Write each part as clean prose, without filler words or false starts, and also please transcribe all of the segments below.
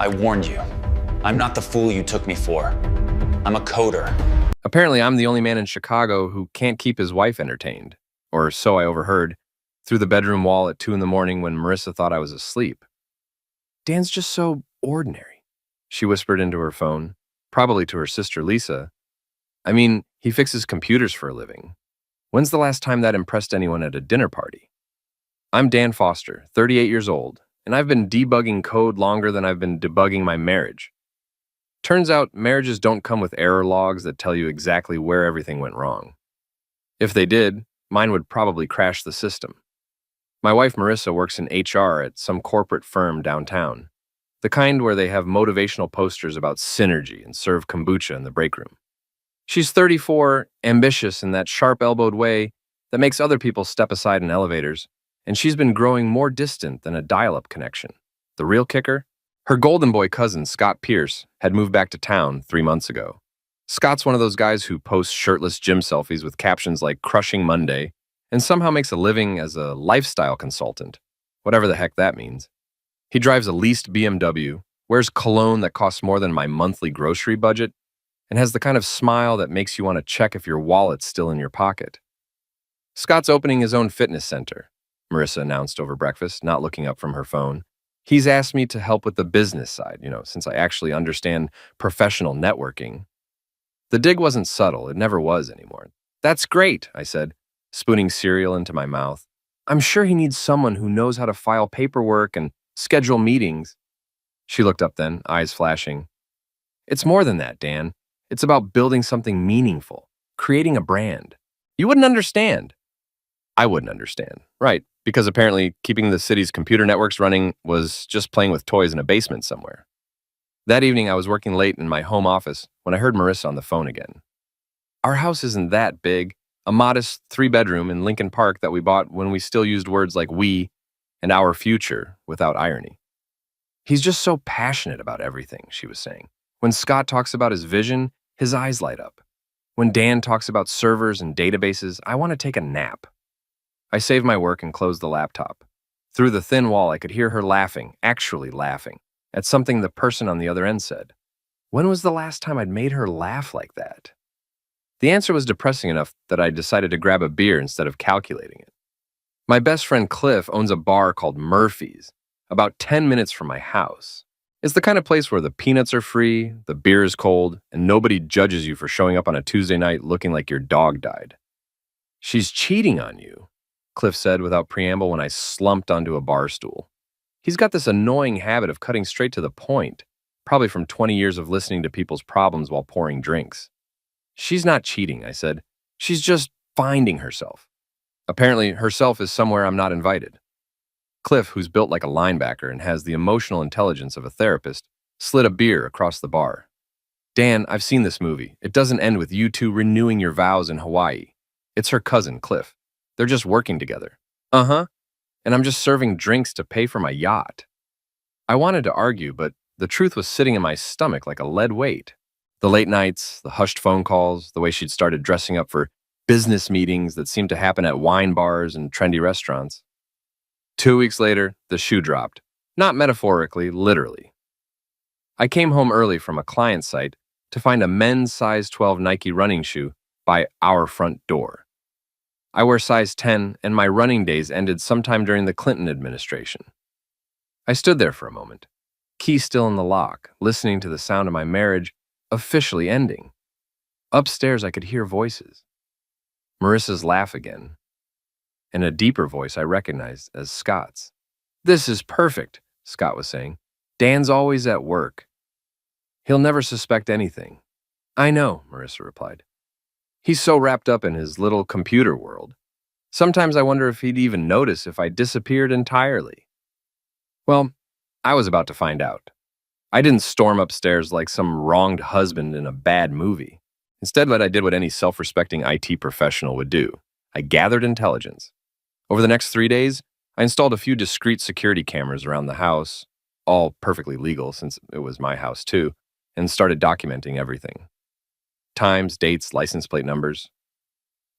I warned you. I'm not the fool you took me for. I'm a coder. Apparently, I'm the only man in Chicago who can't keep his wife entertained, or so I overheard, through the bedroom wall at 2 in the morning when Marissa thought I was asleep. Dan's just so ordinary, she whispered into her phone, probably to her sister Lisa. I mean, he fixes computers for a living. When's the last time that impressed anyone at a dinner party? I'm Dan Foster, 38 years old, and I've been debugging code longer than I've been debugging my marriage. Turns out marriages don't come with error logs that tell you exactly where everything went wrong. If they did, mine would probably crash the system. My wife Marissa works in HR at some corporate firm downtown, the kind where they have motivational posters about synergy and serve kombucha in the break room. She's 34, ambitious in that sharp-elbowed way that makes other people step aside in elevators, and she's been growing more distant than a dial-up connection. The real kicker? Her golden boy cousin, Scott Pierce, had moved back to town 3 months ago. Scott's one of those guys who posts shirtless gym selfies with captions like Crushing Monday and somehow makes a living as a lifestyle consultant, whatever the heck that means. He drives a leased BMW, wears cologne that costs more than my monthly grocery budget, and has the kind of smile that makes you want to check if your wallet's still in your pocket. Scott's opening his own fitness center, Marissa announced over breakfast, not looking up from her phone. He's asked me to help with the business side, since I actually understand professional networking. The dig wasn't subtle, it never was anymore. That's great, I said, spooning cereal into my mouth. I'm sure he needs someone who knows how to file paperwork and schedule meetings. She looked up then, eyes flashing. It's more than that, Dan. It's about building something meaningful, creating a brand. You wouldn't understand. I wouldn't understand, right, because apparently keeping the city's computer networks running was just playing with toys in a basement somewhere. That evening, I was working late in my home office when I heard Marissa on the phone again. Our house isn't that big, a modest 3-bedroom in Lincoln Park that we bought when we still used words like we and our future without irony. He's just so passionate about everything, she was saying. When Scott talks about his vision, his eyes light up. When Dan talks about servers and databases, I want to take a nap. I saved my work and closed the laptop. Through the thin wall, I could hear her laughing, actually laughing, at something the person on the other end said. When was the last time I'd made her laugh like that? The answer was depressing enough that I decided to grab a beer instead of calculating it. My best friend Cliff owns a bar called Murphy's, about 10 minutes from my house. It's the kind of place where the peanuts are free, the beer is cold, and nobody judges you for showing up on a Tuesday night looking like your dog died. She's cheating on you, Cliff said without preamble when I slumped onto a bar stool. He's got this annoying habit of cutting straight to the point, probably from 20 years of listening to people's problems while pouring drinks. She's not cheating, I said. She's just finding herself. Apparently, herself is somewhere I'm not invited. Cliff, who's built like a linebacker and has the emotional intelligence of a therapist, slid a beer across the bar. Dan, I've seen this movie. It doesn't end with you two renewing your vows in Hawaii. It's her cousin, Cliff. They're just working together. Uh-huh. And I'm just serving drinks to pay for my yacht. I wanted to argue, but the truth was sitting in my stomach like a lead weight. The late nights, the hushed phone calls, the way she'd started dressing up for business meetings that seemed to happen at wine bars and trendy restaurants. 2 weeks later, the shoe dropped. Not metaphorically, literally. I came home early from a client site to find a men's size 12 Nike running shoe by our front door. I wear size 10, and my running days ended sometime during the Clinton administration. I stood there for a moment, key still in the lock, listening to the sound of my marriage officially ending. Upstairs, I could hear voices. Marissa's laugh again, and a deeper voice I recognized as Scott's. "This is perfect," Scott was saying. "Dan's always at work. He'll never suspect anything." "I know," Marissa replied. "He's so wrapped up in his little computer world. Sometimes I wonder if he'd even notice if I disappeared entirely." Well, I was about to find out. I didn't storm upstairs like some wronged husband in a bad movie. Instead, I did what any self-respecting IT professional would do. I gathered intelligence. Over the next 3 days, I installed a few discrete security cameras around the house, all perfectly legal since it was my house too, and started documenting everything. Times, dates, license plate numbers.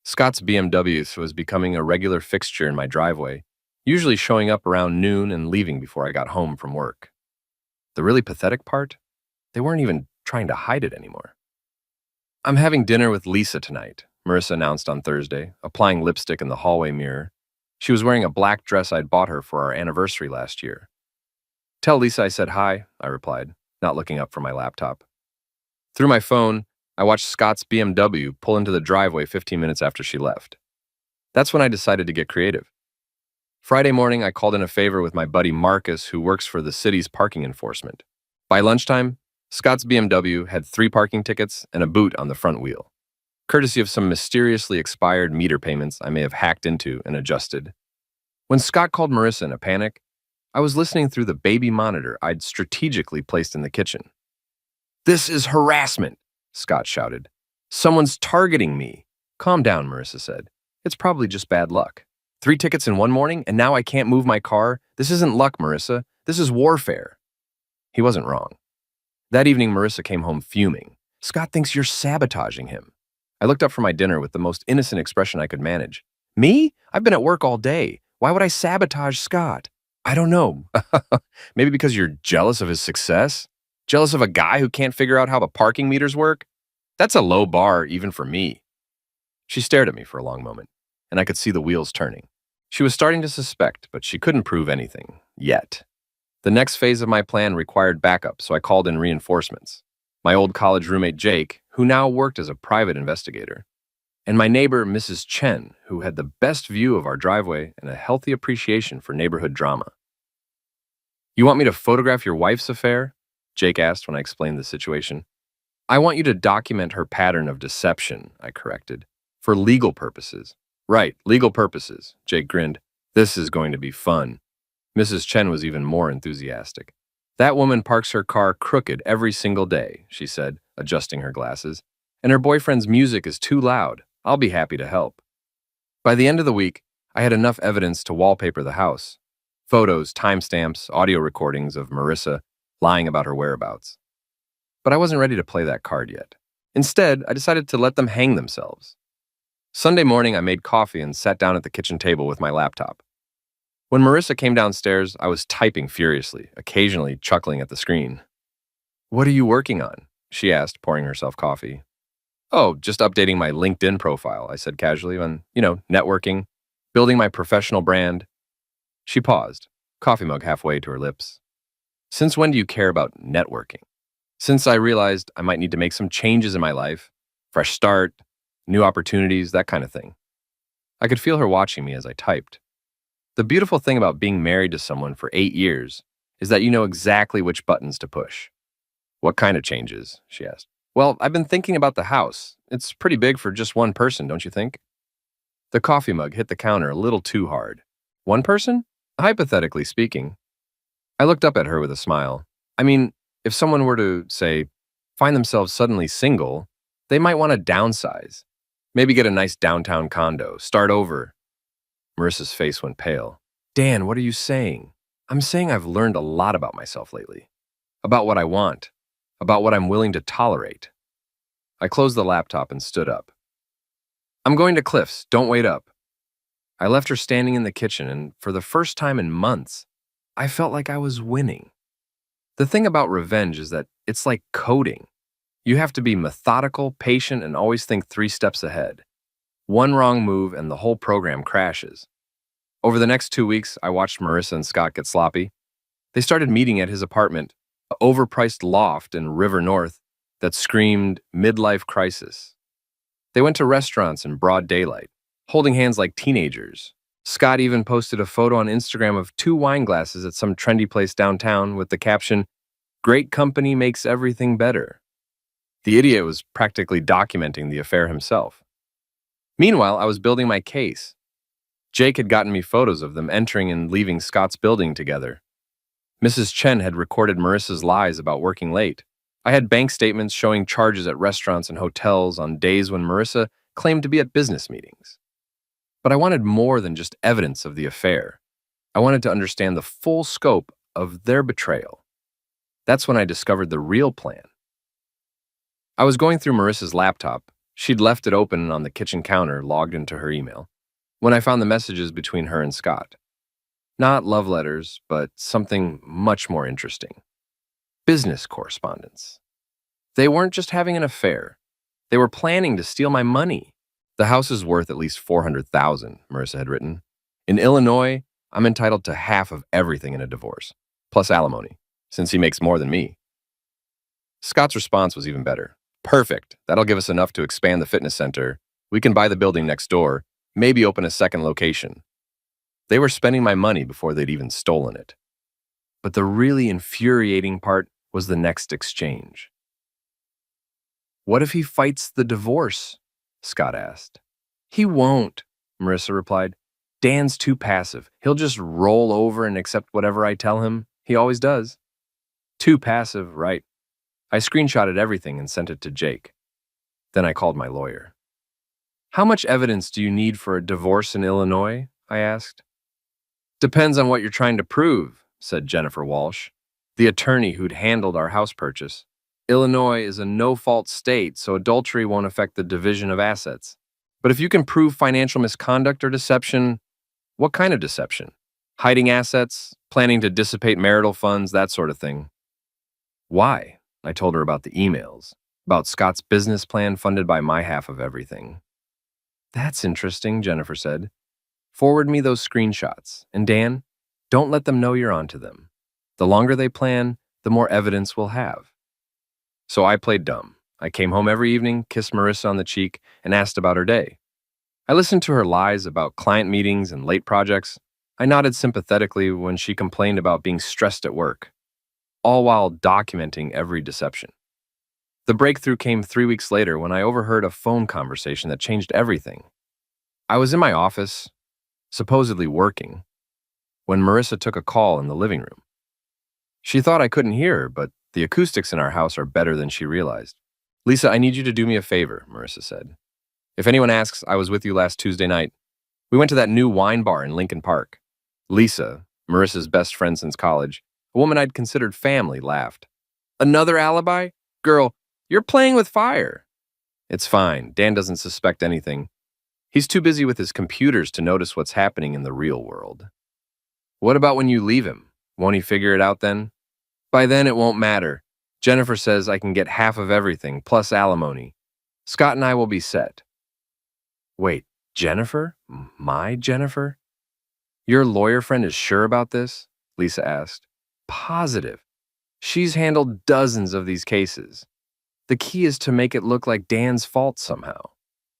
Scott's BMW was becoming a regular fixture in my driveway, usually showing up around noon and leaving before I got home from work. The really pathetic part? They weren't even trying to hide it anymore. "I'm having dinner with Lisa tonight," Marissa announced on Thursday, applying lipstick in the hallway mirror. She was wearing a black dress I'd bought her for our anniversary last year. "Tell Lisa I said hi," I replied, not looking up from my laptop. Through my phone, I watched Scott's BMW pull into the driveway 15 minutes after she left. That's when I decided to get creative. Friday morning, I called in a favor with my buddy Marcus, who works for the city's parking enforcement. By lunchtime, Scott's BMW had 3 parking tickets and a boot on the front wheel, courtesy of some mysteriously expired meter payments I may have hacked into and adjusted. When Scott called Marissa in a panic, I was listening through the baby monitor I'd strategically placed in the kitchen. "This is harassment," Scott shouted. "Someone's targeting me." "Calm down," Marissa said. "It's probably just bad luck. 3 tickets in one morning, and now I can't move my car? This isn't luck, Marissa. This is warfare." He wasn't wrong. That evening, Marissa came home fuming. "Scott thinks you're sabotaging him." I looked up from my dinner with the most innocent expression I could manage. "Me? I've been at work all day. Why would I sabotage Scott?" "I don't know." "Maybe because you're jealous of his success? Jealous of a guy who can't figure out how the parking meters work? That's a low bar even for me." She stared at me for a long moment, and I could see the wheels turning. She was starting to suspect, but she couldn't prove anything. Yet. The next phase of my plan required backup, so I called in reinforcements. My old college roommate Jake, who now worked as a private investigator, and my neighbor Mrs. Chen, who had the best view of our driveway and a healthy appreciation for neighborhood drama. "You want me to photograph your wife's affair?" Jake asked when I explained the situation. "I want you to document her pattern of deception," I corrected, "for legal purposes." "Right, legal purposes," Jake grinned. "This is going to be fun." Mrs. Chen was even more enthusiastic. "That woman parks her car crooked every single day," she said, adjusting her glasses. "And her boyfriend's music is too loud. I'll be happy to help." By the end of the week, I had enough evidence to wallpaper the house. Photos, timestamps, audio recordings of Marissa lying about her whereabouts. But I wasn't ready to play that card yet. Instead, I decided to let them hang themselves. Sunday morning, I made coffee and sat down at the kitchen table with my laptop. When Marissa came downstairs, I was typing furiously, occasionally chuckling at the screen. "What are you working on?" she asked, pouring herself coffee. "Oh, just updating my LinkedIn profile," I said casually, on, networking, building my professional brand. She paused, coffee mug halfway to her lips. "Since when do you care about networking?" "Since I realized I might need to make some changes in my life, fresh start, new opportunities, that kind of thing." I could feel her watching me as I typed. The beautiful thing about being married to someone for 8 years is that you know exactly which buttons to push. "What kind of changes?" she asked. "Well, I've been thinking about the house. It's pretty big for just one person, don't you think?" The coffee mug hit the counter a little too hard. "One person? Hypothetically speaking." I looked up at her with a smile. "I mean, if someone were to, say, find themselves suddenly single, they might want to downsize. Maybe get a nice downtown condo, start over." Marissa's face went pale. "Dan, what are you saying?" "I'm saying I've learned a lot about myself lately. About what I want. About what I'm willing to tolerate." I closed the laptop and stood up. "I'm going to Cliff's. Don't wait up." I left her standing in the kitchen, and for the first time in months, I felt like I was winning. The thing about revenge is that it's like coding. You have to be methodical, patient, and always think 3 steps ahead. One wrong move and the whole program crashes. Over the next 2 weeks, I watched Marissa and Scott get sloppy. They started meeting at his apartment, an overpriced loft in River North that screamed midlife crisis. They went to restaurants in broad daylight, holding hands like teenagers. Scott even posted a photo on Instagram of 2 wine glasses at some trendy place downtown with the caption, "Great company makes everything better." The idiot was practically documenting the affair himself. Meanwhile, I was building my case. Jake had gotten me photos of them entering and leaving Scott's building together. Mrs. Chen had recorded Marissa's lies about working late. I had bank statements showing charges at restaurants and hotels on days when Marissa claimed to be at business meetings. But I wanted more than just evidence of the affair. I wanted to understand the full scope of their betrayal. That's when I discovered the real plan. I was going through Marissa's laptop. She'd left it open on the kitchen counter, logged into her email, when I found the messages between her and Scott. Not love letters, but something much more interesting. business correspondence. They weren't just having an affair. They were planning to steal my money. The house is worth at least $400,000, Marissa had written. In Illinois, I'm entitled to half of everything in a divorce, plus alimony, since he makes more than me. Scott's response was even better. Perfect. That'll give us enough to expand the fitness center. We can buy the building next door, maybe open a second location. They were spending my money before they'd even stolen it. But the really infuriating part was the next exchange. What if he fights the divorce? Scott asked. He won't, Marissa replied. Dan's too passive. He'll just roll over and accept whatever I tell him. He always does. Too passive, right? I screenshotted everything and sent it to Jake. Then I called my lawyer. How much evidence do you need for a divorce in Illinois? I asked. Depends on what you're trying to prove, said Jennifer Walsh, the attorney who'd handled our house purchase. Illinois is a no-fault state, so adultery won't affect the division of assets. But if you can prove financial misconduct or deception, what kind of deception? Hiding assets, planning to dissipate marital funds, that sort of thing. Why? I told her about the emails, about Scott's business plan funded by my half of everything. That's interesting, Jennifer said. Forward me those screenshots. And Dan, don't let them know you're onto them. The longer they plan, the more evidence we'll have. So I played dumb. I came home every evening, kissed Marissa on the cheek, and asked about her day. I listened to her lies about client meetings and late projects. I nodded sympathetically when she complained about being stressed at work, all while documenting every deception. The breakthrough came 3 weeks later when I overheard a phone conversation that changed everything. I was in my office, supposedly working, when Marissa took a call in the living room. She thought I couldn't hear her, but the acoustics in our house are better than she realized. Lisa, I need you to do me a favor, Marissa said. If anyone asks, I was with you last Tuesday night. We went to that new wine bar in Lincoln Park. Lisa, Marissa's best friend since college, a woman I'd considered family, laughed. Another alibi? Girl, you're playing with fire. It's fine. Dan doesn't suspect anything. He's too busy with his computers to notice what's happening in the real world. What about when you leave him? Won't he figure it out then? By then, it won't matter. Jennifer says I can get half of everything, plus alimony. Scott and I will be set. Wait, Jennifer? My Jennifer? Your lawyer friend is sure about this? Lisa asked. Positive. She's handled dozens of these cases. The key is to make it look like Dan's fault somehow,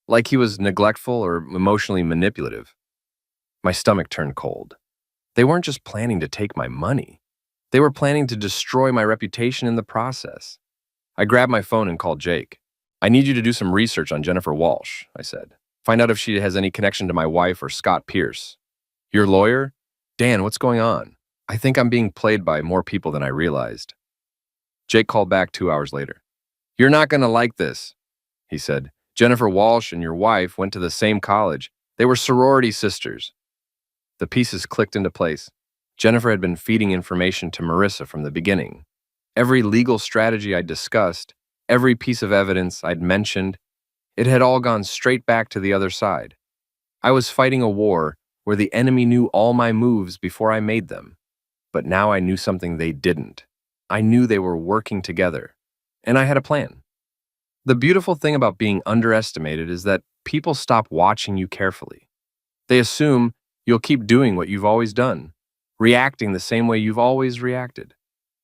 like he was neglectful or emotionally manipulative. My stomach turned cold. They weren't just planning to take my money. They were planning to destroy my reputation in the process. I grabbed my phone and called Jake. I need you to do some research on Jennifer Walsh, I said. Find out if she has any connection to my wife or Scott Pierce. Your lawyer? Dan, what's going on? I think I'm being played by more people than I realized. Jake called back 2 hours later. You're not going to like this, he said. Jennifer Walsh and your wife went to the same college. They were sorority sisters. The pieces clicked into place. Jennifer had been feeding information to Marissa from the beginning. Every legal strategy I'd discussed, every piece of evidence I'd mentioned, it had all gone straight back to the other side. I was fighting a war where the enemy knew all my moves before I made them. But now I knew something they didn't. I knew they were working together, and I had a plan. The beautiful thing about being underestimated is that people stop watching you carefully. They assume you'll keep doing what you've always done, reacting the same way you've always reacted.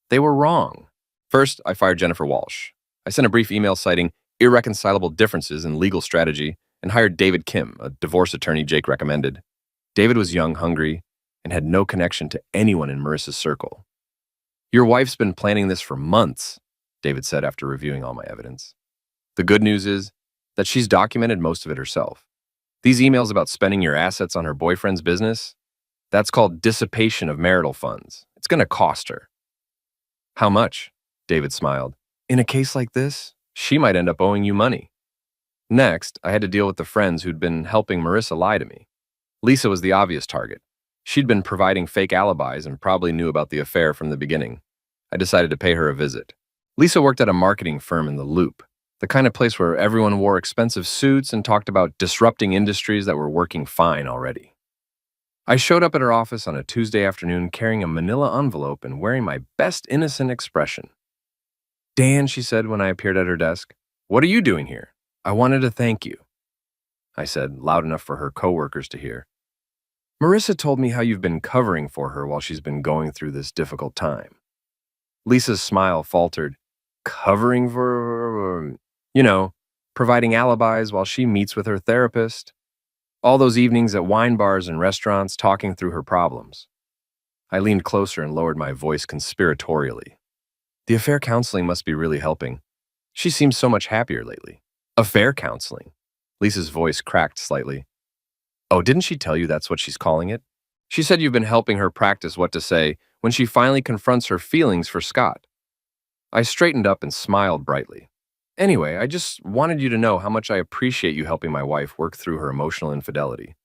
They were wrong. First, I fired Jennifer Walsh. I sent a brief email citing irreconcilable differences in legal strategy and hired David Kim, a divorce attorney Jake recommended. David was young, hungry, and had no connection to anyone in Marissa's circle. Your wife's been planning this for months, David said after reviewing all my evidence. The good news is that she's documented most of it herself. These emails about spending your assets on her boyfriend's business, that's called dissipation of marital funds. It's going to cost her. How much? David smiled. In a case like this, she might end up owing you money. Next, I had to deal with the friends who'd been helping Marissa lie to me. Lisa was the obvious target. She'd been providing fake alibis and probably knew about the affair from the beginning. I decided to pay her a visit. Lisa worked at a marketing firm in the Loop, the kind of place where everyone wore expensive suits and talked about disrupting industries that were working fine already. I showed up at her office on a Tuesday afternoon carrying a manila envelope and wearing my best innocent expression. Dan, she said when I appeared at her desk, what are you doing here? I wanted to thank you, I said, loud enough for her coworkers to hear. Marissa told me how you've been covering for her while she's been going through this difficult time. Lisa's smile faltered. Covering for, providing alibis while she meets with her therapist. All those evenings at wine bars and restaurants talking through her problems. I leaned closer and lowered my voice conspiratorially. The affair counseling must be really helping. She seems so much happier lately. Affair counseling? Lisa's voice cracked slightly. Oh, didn't she tell you that's what she's calling it? She said you've been helping her practice what to say when she finally confronts her feelings for Scott. I straightened up and smiled brightly. Anyway, I just wanted you to know how much I appreciate you helping my wife work through her emotional infidelity.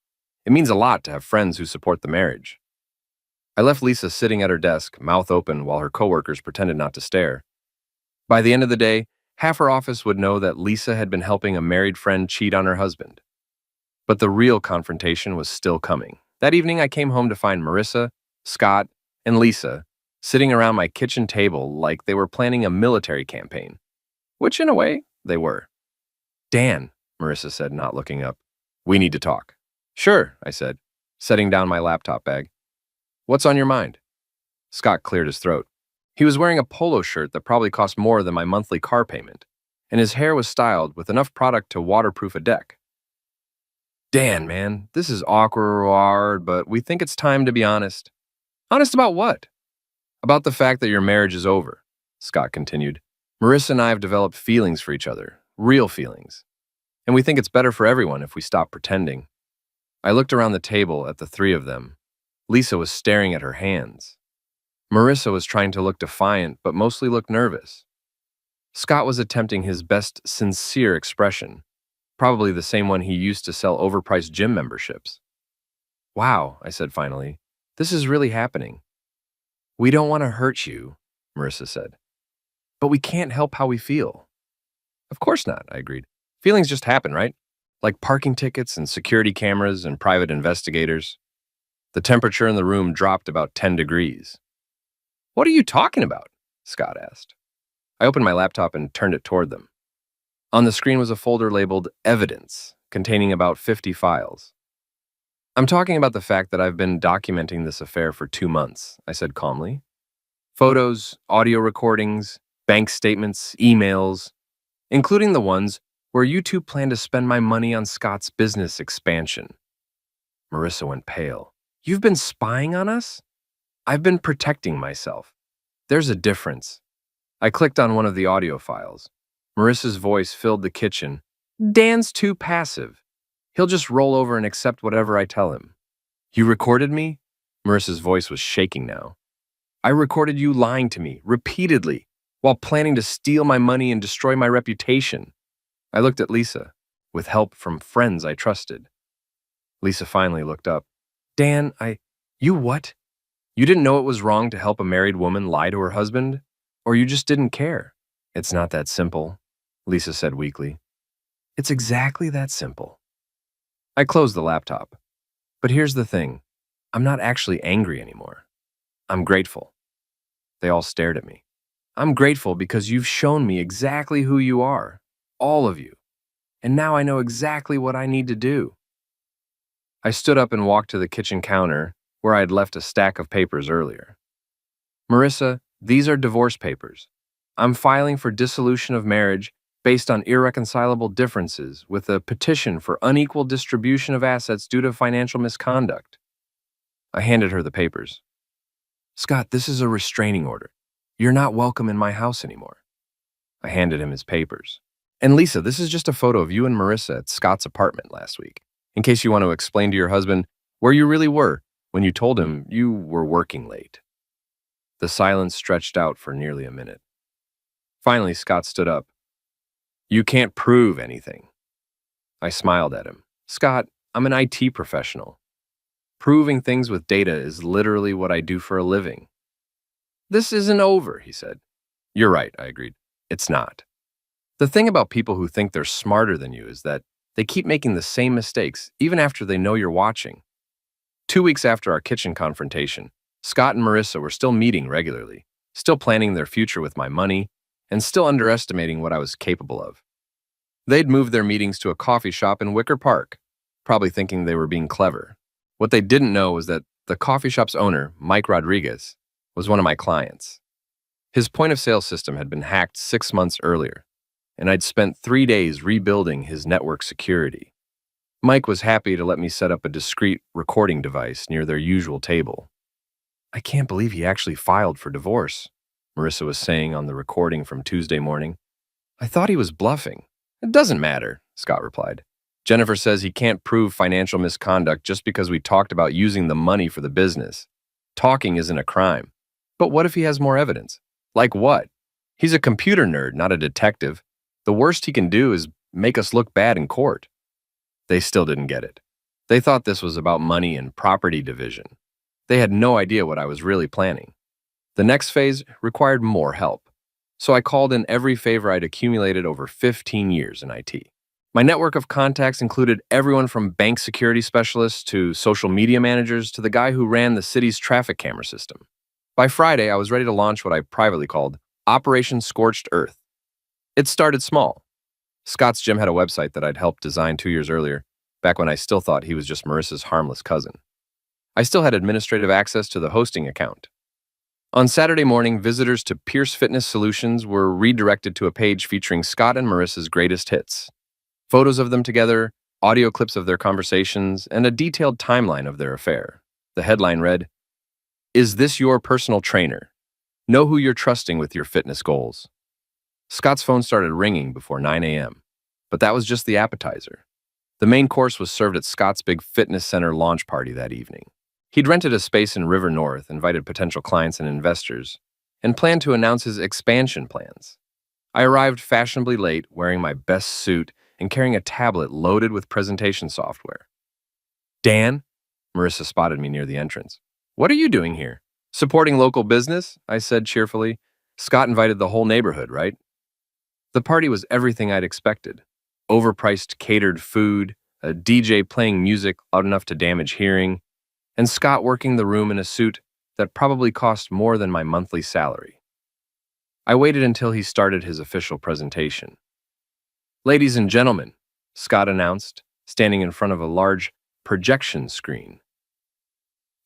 It means a lot to have friends who support the marriage. I left Lisa sitting at her desk, mouth open, while her coworkers pretended not to stare. By the end of the day, half her office would know that Lisa had been helping a married friend cheat on her husband. But the real confrontation was still coming. That evening, I came home to find Marissa, Scott, and Lisa sitting around my kitchen table like they were planning a military campaign, which in a way, they were. Dan, Marissa said, not looking up. We need to talk. Sure, I said, setting down my laptop bag. What's on your mind? Scott cleared his throat. He was wearing a polo shirt that probably cost more than my monthly car payment, and his hair was styled with enough product to waterproof a deck. Dan, man, this is awkward, but we think it's time to be honest. Honest about what? About the fact that your marriage is over, Scott continued. Marissa and I have developed feelings for each other, real feelings. And we think it's better for everyone if we stop pretending. I looked around the table at the three of them. Lisa was staring at her hands. Marissa was trying to look defiant, but mostly looked nervous. Scott was attempting his best sincere expression, probably the same one he used to sell overpriced gym memberships. Wow, I said finally, this is really happening. We don't want to hurt you, Marissa said. But we can't help how we feel. Of course not, I agreed. Feelings just happen, right? Like parking tickets and security cameras and private investigators. The temperature in the room dropped about 10 degrees. What are you talking about? Scott asked. I opened my laptop and turned it toward them. On the screen was a folder labeled Evidence, containing about 50 files. I'm talking about the fact that I've been documenting this affair for 2 months, I said calmly. Photos, audio recordings, bank statements, emails, including the ones where you two plan to spend my money on Scott's business expansion. Marissa went pale. You've been spying on us? I've been protecting myself. There's a difference. I clicked on one of the audio files. Marissa's voice filled the kitchen. Dan's too passive. He'll just roll over and accept whatever I tell him. You recorded me? Marissa's voice was shaking now. I recorded you lying to me, repeatedly, while planning to steal my money and destroy my reputation. I looked at Lisa, with help from friends I trusted. Lisa finally looked up. Dan, You what? You didn't know it was wrong to help a married woman lie to her husband? Or you just didn't care? It's not that simple, Lisa said weakly. It's exactly that simple. I closed the laptop. But here's the thing. I'm not actually angry anymore. I'm grateful. They all stared at me. I'm grateful because you've shown me exactly who you are, all of you. And now I know exactly what I need to do. I stood up and walked to the kitchen counter where I had left a stack of papers earlier. Marissa, these are divorce papers. I'm filing for dissolution of marriage based on irreconcilable differences with a petition for unequal distribution of assets due to financial misconduct. I handed her the papers. Scott, this is a restraining order. You're not welcome in my house anymore. I handed him his papers. And Lisa, this is just a photo of you and Marissa at Scott's apartment last week, in case you want to explain to your husband where you really were when you told him you were working late. The silence stretched out for nearly a minute. Finally, Scott stood up. You can't prove anything. I smiled at him. Scott, I'm an IT professional. Proving things with data is literally what I do for a living. This isn't over, he said. You're right, I agreed. It's not. The thing about people who think they're smarter than you is that they keep making the same mistakes even after they know you're watching. 2 weeks after our kitchen confrontation, Scott and Marissa were still meeting regularly, still planning their future with my money, and still underestimating what I was capable of. They'd moved their meetings to a coffee shop in Wicker Park, probably thinking they were being clever. What they didn't know was that the coffee shop's owner, Mike Rodriguez, was one of my clients. His point-of-sale system had been hacked 6 months earlier, and I'd spent 3 days rebuilding his network security. Mike was happy to let me set up a discreet recording device near their usual table. "I can't believe he actually filed for divorce," Marissa was saying on the recording from Tuesday morning. "I thought he was bluffing." "It doesn't matter," Scott replied. "Jennifer says he can't prove financial misconduct just because we talked about using the money for the business. Talking isn't a crime. But what if he has more evidence? Like what? He's a computer nerd, not a detective. The worst he can do is make us look bad in court." They still didn't get it. They thought this was about money and property division. They had no idea what I was really planning. The next phase required more help. So I called in every favor I'd accumulated over 15 years in IT. My network of contacts included everyone from bank security specialists to social media managers to the guy who ran the city's traffic camera system. By Friday, I was ready to launch what I privately called Operation Scorched Earth. It started small. Scott's gym had a website that I'd helped design 2 years earlier, back when I still thought he was just Marissa's harmless cousin. I still had administrative access to the hosting account. On Saturday morning, visitors to Pierce Fitness Solutions were redirected to a page featuring Scott and Marissa's greatest hits. Photos of them together, audio clips of their conversations, and a detailed timeline of their affair. The headline read, "Is this your personal trainer? Know who you're trusting with your fitness goals." Scott's phone started ringing before 9 a.m., but that was just the appetizer. The main course was served at Scott's big fitness center launch party that evening. He'd rented a space in River North, invited potential clients and investors, and planned to announce his expansion plans. I arrived fashionably late, wearing my best suit and carrying a tablet loaded with presentation software. "Dan?" Marissa spotted me near the entrance. "What are you doing here?" "Supporting local business," I said cheerfully. "Scott invited the whole neighborhood, right?" The party was everything I'd expected. Overpriced catered food, a DJ playing music loud enough to damage hearing, and Scott working the room in a suit that probably cost more than my monthly salary. I waited until he started his official presentation. "Ladies and gentlemen," Scott announced, standing in front of a large projection screen.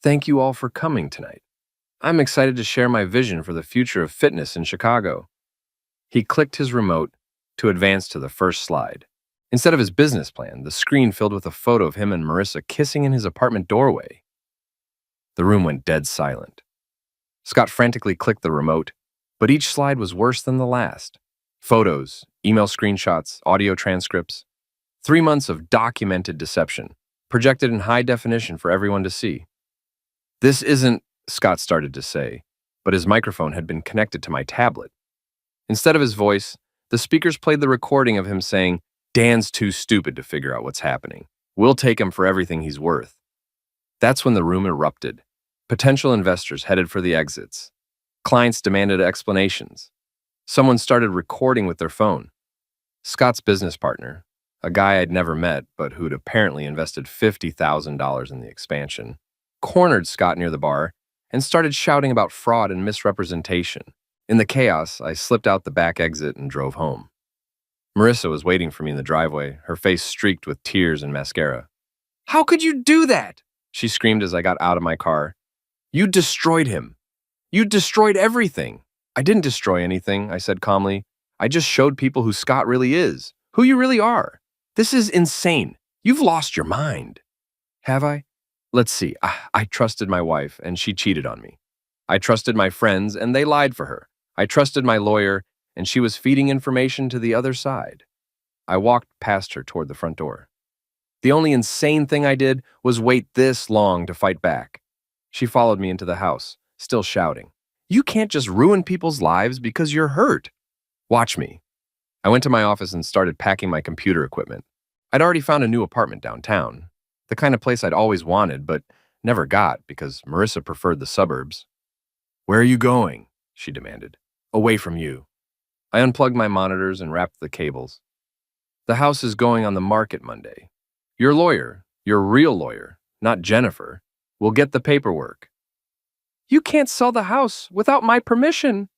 "Thank you all for coming tonight. I'm excited to share my vision for the future of fitness in Chicago." He clicked his remote to advance to the first slide. Instead of his business plan, the screen filled with a photo of him and Marissa kissing in his apartment doorway. The room went dead silent. Scott frantically clicked the remote, but each slide was worse than the last. Photos, email screenshots, audio transcripts. 3 months of documented deception, projected in high definition for everyone to see. "This isn't," Scott started to say, but his microphone had been connected to my tablet. Instead of his voice, the speakers played the recording of him saying, "Dan's too stupid to figure out what's happening. We'll take him for everything he's worth." That's when the room erupted. Potential investors headed for the exits. Clients demanded explanations. Someone started recording with their phone. Scott's business partner, a guy I'd never met but who'd apparently invested $50,000 in the expansion, cornered Scott near the bar and started shouting about fraud and misrepresentation. In the chaos, I slipped out the back exit and drove home. Marissa was waiting for me in the driveway, her face streaked with tears and mascara. "How could you do that?" she screamed as I got out of my car. "You destroyed him. You destroyed everything." "I didn't destroy anything," I said calmly. "I just showed people who Scott really is, who you really are. This is insane. You've lost your mind." "Have I? Let's see. I trusted my wife, and she cheated on me. I trusted my friends, and they lied for her. I trusted my lawyer, and she was feeding information to the other side." I walked past her toward the front door. The only insane thing I did was wait this long to fight back. She followed me into the house, still shouting, "You can't just ruin people's lives because you're hurt. Watch me." I went to my office and started packing my computer equipment. I'd already found a new apartment downtown, the kind of place I'd always wanted but never got because Marissa preferred the suburbs. "Where are you going?" she demanded. "Away from you." I unplugged my monitors and wrapped the cables. "The house is going on the market Monday. Your lawyer, your real lawyer, not Jennifer, will get the paperwork." "You can't sell the house without my permission."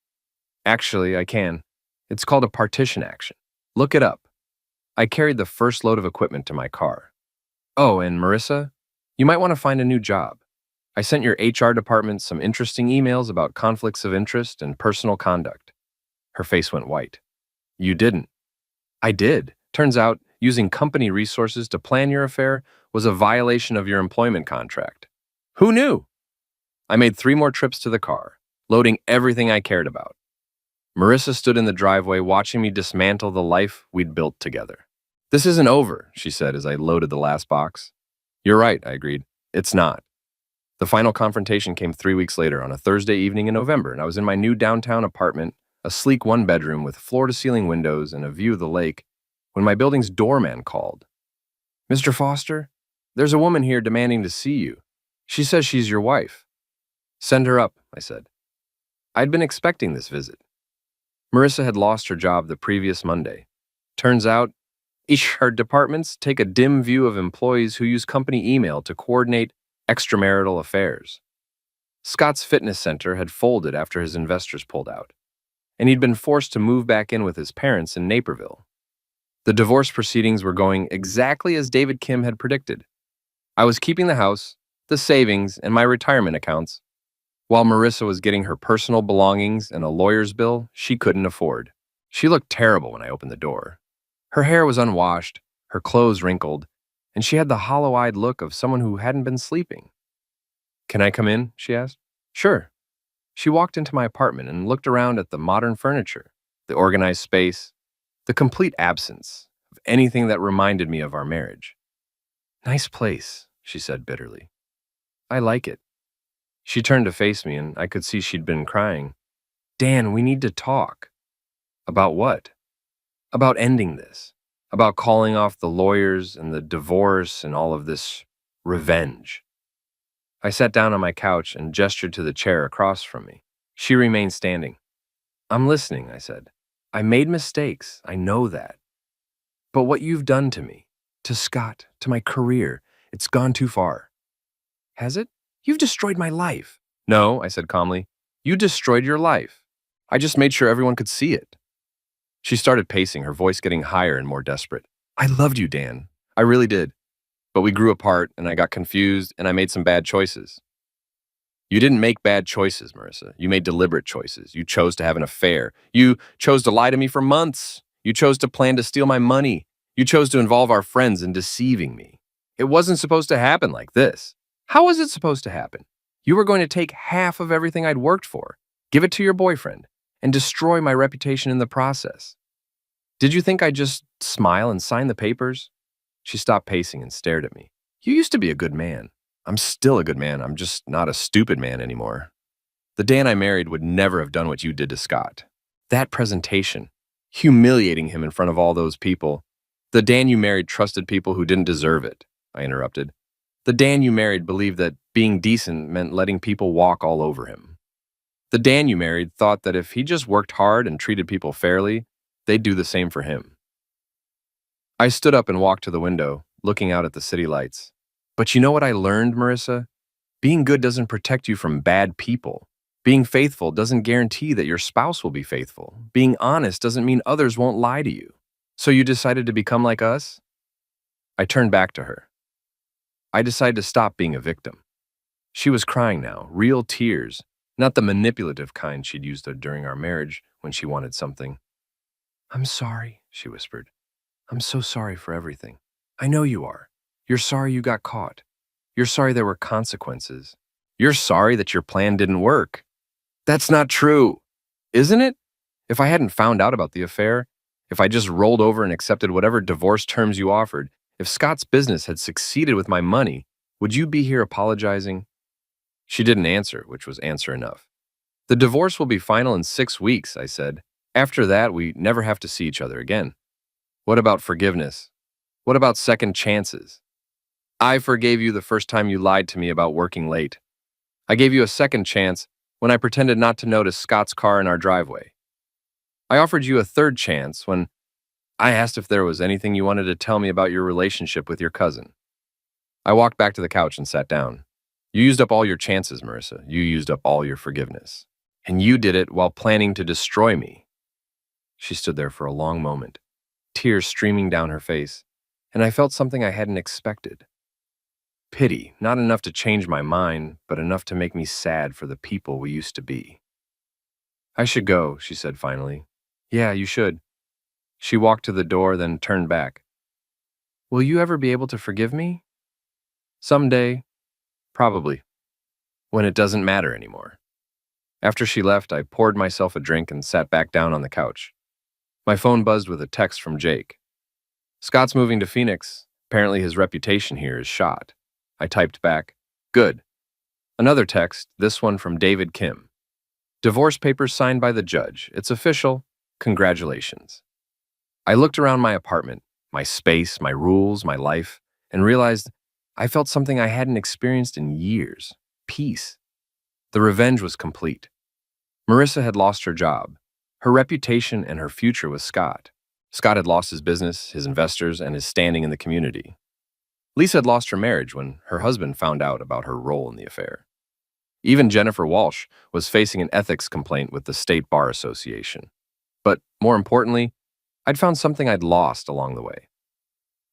"Actually, I can. It's called a partition action. Look it up. I carried the first load of equipment to my car. Oh, and Marissa, you might want to find a new job. I sent your HR department some interesting emails about conflicts of interest and personal conduct. Her face went white. You didn't. I did. Turns out, using company resources to plan your affair was a violation of your employment contract. Who knew? I made 3 more trips to the car, loading everything I cared about. Marissa stood in the driveway watching me dismantle the life we'd built together. This isn't over, she said as I loaded the last box. You're right, I agreed. It's not. The final confrontation came 3 weeks later on a Thursday evening in November, and I was in my new downtown apartment, a sleek 1-bedroom with floor-to-ceiling windows and a view of the lake, when my building's doorman called. Mr. Foster, there's a woman here demanding to see you. She says she's your wife. Send her up, I said. I'd been expecting this visit. Marissa had lost her job the previous Monday. Turns out, HR departments take a dim view of employees who use company email to coordinate extramarital affairs. Scott's fitness center had folded after his investors pulled out, and he'd been forced to move back in with his parents in Naperville. The divorce proceedings were going exactly as David Kim had predicted. I was keeping the house, the savings, and my retirement accounts, while Marissa was getting her personal belongings and a lawyer's bill she couldn't afford. She looked terrible when I opened the door. Her hair was unwashed, her clothes wrinkled, and she had the hollow-eyed look of someone who hadn't been sleeping. Can I come in? She asked. Sure. She walked into my apartment and looked around at the modern furniture, the organized space, the complete absence of anything that reminded me of our marriage. Nice place, she said bitterly. I like it. She turned to face me, and I could see she'd been crying. Dan, we need to talk. About what? About ending this. About calling off the lawyers and the divorce and all of this revenge. I sat down on my couch and gestured to the chair across from me. She remained standing. I'm listening, I said. I made mistakes, I know that. But what you've done to me, to Scott, to my career, it's gone too far. Has it? You've destroyed my life. No, I said calmly. You destroyed your life. I just made sure everyone could see it. She started pacing, her voice getting higher and more desperate. I loved you, Dan. I really did. But we grew apart, and I got confused, and I made some bad choices. You didn't make bad choices, Marissa. You made deliberate choices. You chose to have an affair. You chose to lie to me for months. You chose to plan to steal my money. You chose to involve our friends in deceiving me. It wasn't supposed to happen like this. How was it supposed to happen? You were going to take half of everything I'd worked for, give it to your boyfriend, and destroy my reputation in the process. Did you think I'd just smile and sign the papers? She stopped pacing and stared at me. You used to be a good man. I'm still a good man. I'm just not a stupid man anymore. The Dan I married would never have done what you did to Scott. That presentation, humiliating him in front of all those people. The Dan you married trusted people who didn't deserve it, I interrupted. The Dan you married believed that being decent meant letting people walk all over him. The Dan you married thought that if he just worked hard and treated people fairly, they'd do the same for him. I stood up and walked to the window, looking out at the city lights. But you know what I learned, Marissa? Being good doesn't protect you from bad people. Being faithful doesn't guarantee that your spouse will be faithful. Being honest doesn't mean others won't lie to you. So you decided to become like us? I turned back to her. I decided to stop being a victim. She was crying now, real tears, not the manipulative kind she'd used during our marriage when she wanted something. I'm sorry, she whispered. I'm so sorry for everything. I know you are. You're sorry you got caught. You're sorry there were consequences. You're sorry that your plan didn't work. That's not true, isn't it? If I hadn't found out about the affair, if I just rolled over and accepted whatever divorce terms you offered, if Scott's business had succeeded with my money, would you be here apologizing? She didn't answer, which was answer enough. The divorce will be final in 6 weeks, I said. After that, we never have to see each other again. What about forgiveness? What about second chances? I forgave you the first time you lied to me about working late. I gave you a second chance when I pretended not to notice Scott's car in our driveway. I offered you a third chance when I asked if there was anything you wanted to tell me about your relationship with your cousin. I walked back to the couch and sat down. You used up all your chances, Marissa. You used up all your forgiveness. And you did it while planning to destroy me. She stood there for a long moment, tears streaming down her face, and I felt something I hadn't expected. Pity, not enough to change my mind, but enough to make me sad for the people we used to be. I should go, she said finally. Yeah, you should. She walked to the door, then turned back. Will you ever be able to forgive me? Someday, probably, when it doesn't matter anymore. After she left, I poured myself a drink and sat back down on the couch. My phone buzzed with a text from Jake. Scott's moving to Phoenix. Apparently his reputation here is shot. I typed back, good. Another text, this one from David Kim. Divorce papers signed by the judge. It's official. Congratulations. I looked around my apartment, my space, my rules, my life, and realized I felt something I hadn't experienced in years. Peace. The revenge was complete. Marissa had lost her job, her reputation, and her future with Scott. Scott had lost his business, his investors, and his standing in the community. Lisa had lost her marriage when her husband found out about her role in the affair. Even Jennifer Walsh was facing an ethics complaint with the State Bar Association. But more importantly, I'd found something I'd lost along the way.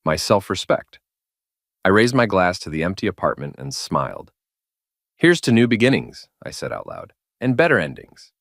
My self-respect. I raised my glass to the empty apartment and smiled. Here's to new beginnings, I said out loud, and better endings.